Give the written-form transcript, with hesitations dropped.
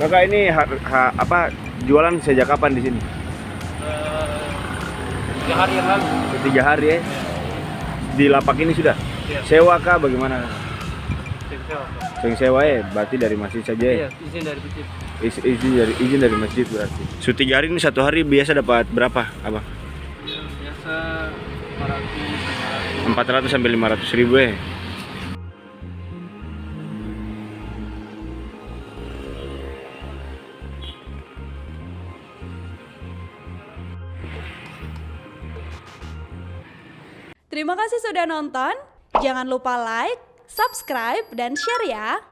Kakak ini jualan sejak kapan di sini? 3 hari yang lalu. 3 hari ya. Ya. Di lapak ini sudah. Iya. Sewa kah bagaimana? Sewa. Sering sewa ya, berarti dari masjid saja ya. Iya, izin dari masjid. Izin dari masjid berarti. So 3 hari ini 1 hari biasa dapat berapa, Abang? Ya, biasa 400, 400 sampai 500 ribu ya. Terima kasih sudah nonton. Jangan lupa like, subscribe, dan share ya.